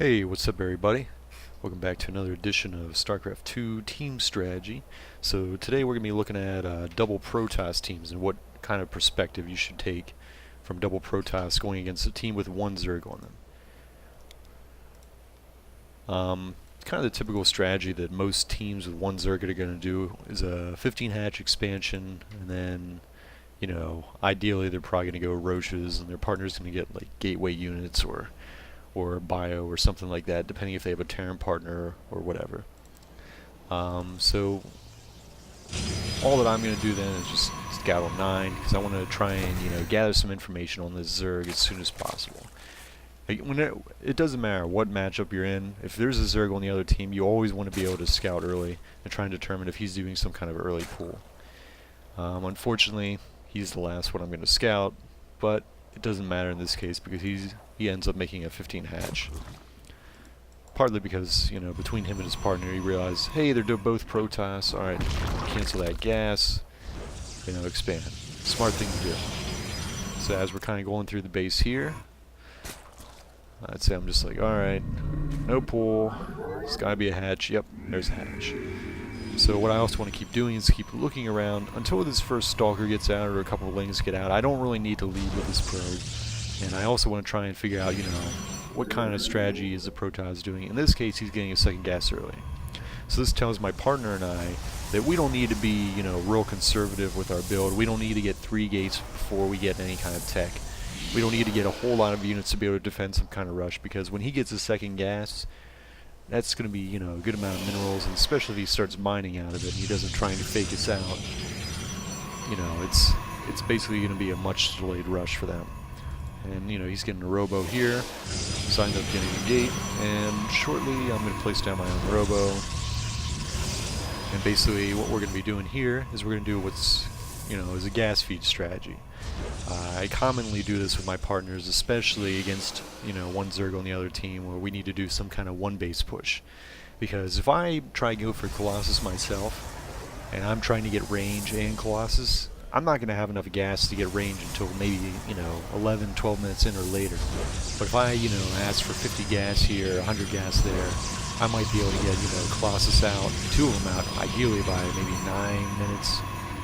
Hey, what's up everybody? Welcome back to another edition of StarCraft 2 Team Strategy. So today we're going to be looking at double protoss teams and what kind of perspective you should take from double protoss going against a team with one Zerg on them. Kind of the typical strategy that most teams with one Zerg are going to do is a 15 hatch expansion, and then ideally they're probably going to go roaches and their partner's going to get like gateway units or bio or something like that, depending if they have a Terran partner or whatever. So all that I'm going to do then is just scout on 9, because I want to try and gather some information on this Zerg as soon as possible. It doesn't matter what matchup you're in. If there's a Zerg on the other team, you always want to be able to scout early and try and determine if he's doing some kind of early pull. Unfortunately, he's the last one I'm going to scout, but it doesn't matter in this case because he ends up making a 15 hatch. Partly because, between him and his partner, he realized, hey, they're both protoss. Alright, cancel that gas, expand. Smart thing to do. So as we're kind of going through the base here, I'd say I'm just like, alright, no pull. There's gotta be a hatch. Yep, there's a hatch. So what I also want to keep doing is keep looking around until this first stalker gets out or a couple of lings get out. I don't really need to lead with this probe. And I also want to try and figure out, what kind of strategy is the protoss doing. In this case, he's getting a second gas early. So this tells my partner and I that we don't need to be, real conservative with our build. We don't need to get 3 gates before we get any kind of tech. We don't need to get a whole lot of units to be able to defend some kind of rush, because when he gets a second gas, that's going to be, a good amount of minerals, and especially if he starts mining out of it and he doesn't try to fake us out, it's basically going to be a much delayed rush for them. And, he's getting a robo here, so I end up getting a gate, and shortly I'm going to place down my own robo. And basically what we're going to be doing here is we're going to do what's, is a gas feed strategy. I commonly do this with my partners, especially against, one Zerg on the other team, where we need to do some kind of one base push. Because if I try to go for Colossus myself, and I'm trying to get range and Colossus, I'm not going to have enough gas to get range until maybe, 11, 12 minutes in or later. But if I, ask for 50 gas here, 100 gas there, I might be able to get, Colossus out, 2 of them out, ideally by maybe 9 minutes,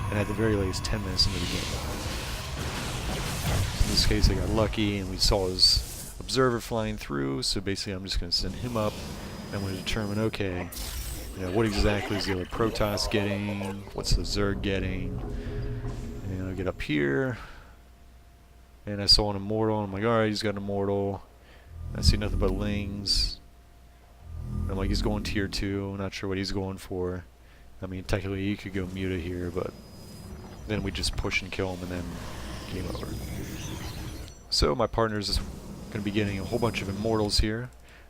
and at the very latest 10 minutes into the game. In this case I got lucky and we saw his observer flying through, so basically I'm just going to send him up and I'm going to determine, okay, what exactly is the other protoss getting, what's the Zerg getting, and I'll get up here, and I saw an immortal, and I'm like, alright, he's got an immortal, I see nothing but lings, I'm like, he's going tier 2, I'm not sure what he's going for. I mean, technically he could go muta here, but then we just push and kill him and then game over. So my partner's going to be getting a whole bunch of immortals here.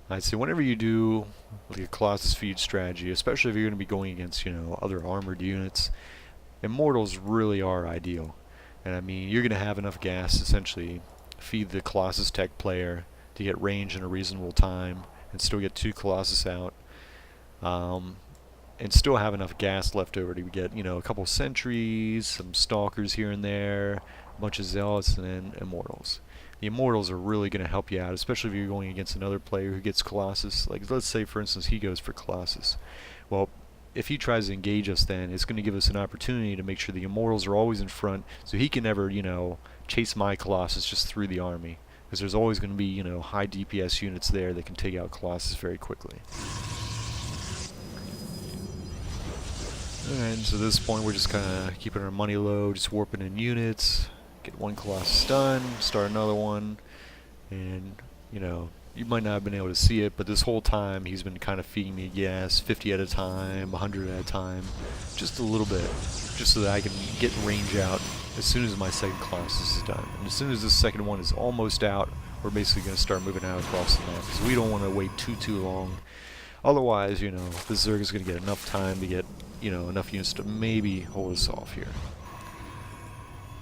I'd say whenever you do like a Colossus feed strategy, especially if you're going to be going against, other armored units, immortals really are ideal. And I mean, you're going to have enough gas to essentially feed the Colossus tech player to get range in a reasonable time and still get 2 Colossus out. And still have enough gas left over to get, a couple sentries, some stalkers here and there, a bunch of zealots, and then immortals. The immortals are really going to help you out, especially if you're going against another player who gets Colossus. Like, let's say, for instance, he goes for Colossus. Well, if he tries to engage us, then it's going to give us an opportunity to make sure the immortals are always in front, so he can never, chase my Colossus just through the army. Because there's always going to be, high DPS units there that can take out Colossus very quickly. Alright, so at this point we're just kind of keeping our money low, just warping in units, get 1 Colossus done, start another one, and, you might not have been able to see it, but this whole time he's been kind of feeding me gas, 50 at a time, 100 at a time, just a little bit, just so that I can get range out as soon as my second Colossus is done. And as soon as this second one is almost out, we're basically going to start moving out across the map, because we don't want to wait too long. Otherwise, the Zerg is going to get enough time to get, enough units to maybe hold us off here.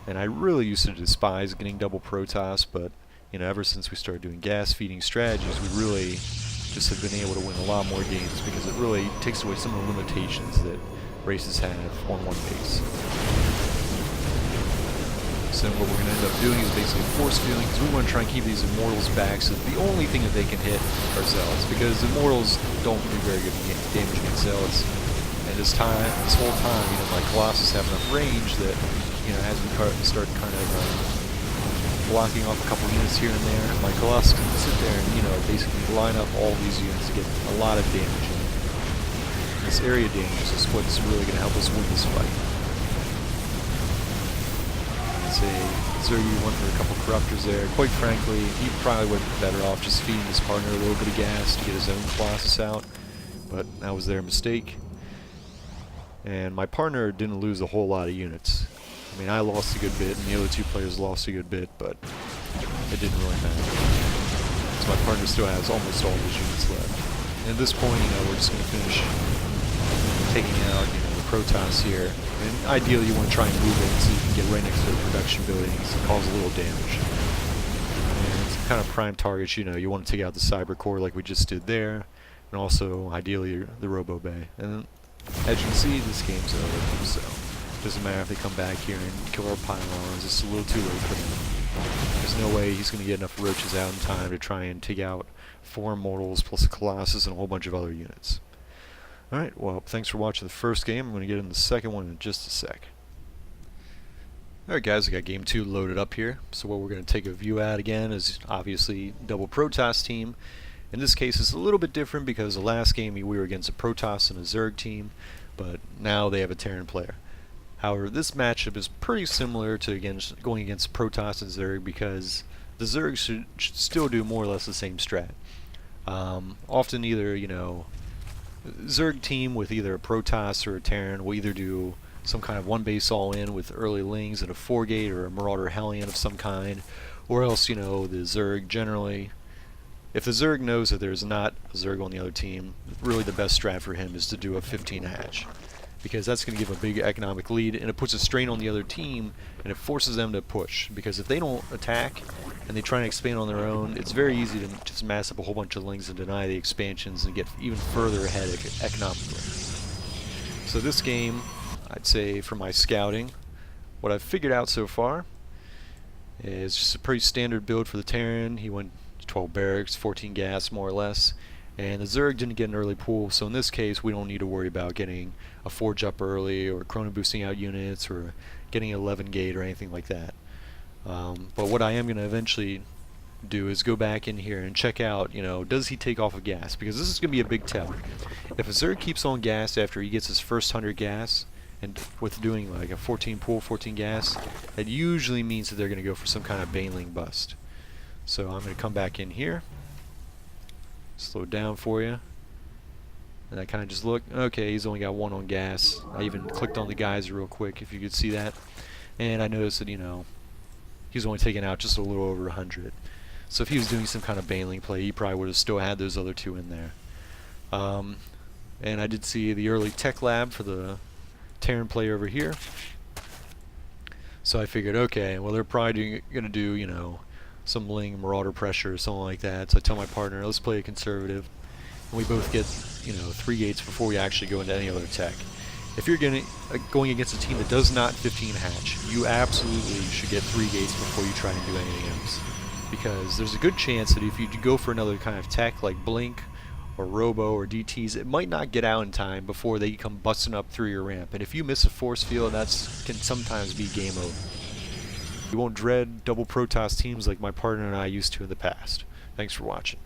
And I really used to despise getting double protoss, but, ever since we started doing gas feeding strategies, we really just have been able to win a lot more games, because it really takes away some of the limitations that races have on one base. So what we're going to end up doing is basically force fielding, because we want to try and keep these Immortals back so that the only thing that they can hit are Zealots, because Immortals don't do very good damage against Zealots. And this whole time, you know, my Colossus have enough range that, you know, as we start kind of blocking off a couple units here and there, my Colossus can sit there and, you know, basically line up all these units to get a lot of damage in. This area damage is what's really going to help us win this fight. Zergy went for a couple corruptors there. Quite frankly, he probably would have been better off just feeding his partner a little bit of gas to get his own Colossus out, but that was their mistake. And my partner didn't lose a whole lot of units. I mean, I lost a good bit, and the other two players lost a good bit, but it didn't really matter. So my partner still has almost all his units left. And at this point, you know, we're just going to finish taking out, you know, the protoss here. And ideally, you want to try and move it so you can get right next to the production buildings and cause a little damage. And it's kind of prime targets, you know, you want to take out the cyber core like we just did there, and also, ideally, the robo bay. And as you can see, this game's over, so it doesn't matter if they come back here and kill our pylons. It's a little too late for them. There's no way he's going to get enough roaches out in time to try and take out 4 Immortals plus a Colossus and a whole bunch of other units. Alright, well, thanks for watching the first game. I'm going to get into the second one in just a sec. Alright guys, I got game 2 loaded up here. So what we're going to take a view at again is obviously double Protoss team. In this case it's a little bit different because the last game we were against a Protoss and a Zerg team, but now they have a Terran player. However, this matchup is pretty similar to going against Protoss and Zerg because the Zerg should still do more or less the same strat. Often either, you know, Zerg team with either a Protoss or a Terran will either do some kind of one base all in with early Lings and a 4-gate or a Marauder Hellion of some kind, or else, you know, the Zerg generally, if the Zerg knows that there's not a Zerg on the other team, really the best strat for him is to do a 15 hatch, because that's going to give a big economic lead and it puts a strain on the other team and it forces them to push, because if they don't attack and they try and expand on their own, it's very easy to just mass up a whole bunch of Lings and deny the expansions and get even further ahead economically. So this game, I'd say for my scouting, what I've figured out so far is just a pretty standard build for the Terran. He went 12 barracks, 14 gas more or less, and the Zerg didn't get an early pool, so in this case we don't need to worry about getting a forge up early or chrono boosting out units or getting an 11 gate or anything like that. But what I am going to eventually do is go back in here and check out, you know, does he take off of gas, because this is going to be a big tell. If a Zerg keeps on gas after he gets his first 100 gas, and with doing like a 14 pool, 14 gas, that usually means that they're going to go for some kind of Baneling bust. So I'm going to come back in here, slow it down for you, and I kind of just look, okay, he's only got 1 on gas. I even clicked on the geyser real quick if you could see that, and I noticed that, you know, he's only taking out just a little over 100. So if he was doing some kind of Baneling play, he probably would have still had those other 2 in there. And I did see the early tech lab for the Terran player over here. So I figured, okay, well they're probably going to do, you know, some Ling Marauder pressure or something like that. So I tell my partner, let's play a conservative. And we both get, you know, 3 gates before we actually go into any other tech. If you're going against a team that does not 15 hatch, you absolutely should get 3 gates before you try and do anything else. Because there's a good chance that if you go for another kind of tech like Blink or Robo or DTs, it might not get out in time before they come busting up through your ramp. And if you miss a force field, that can sometimes be game over. You won't dread double Protoss teams like my partner and I used to in the past. Thanks for watching.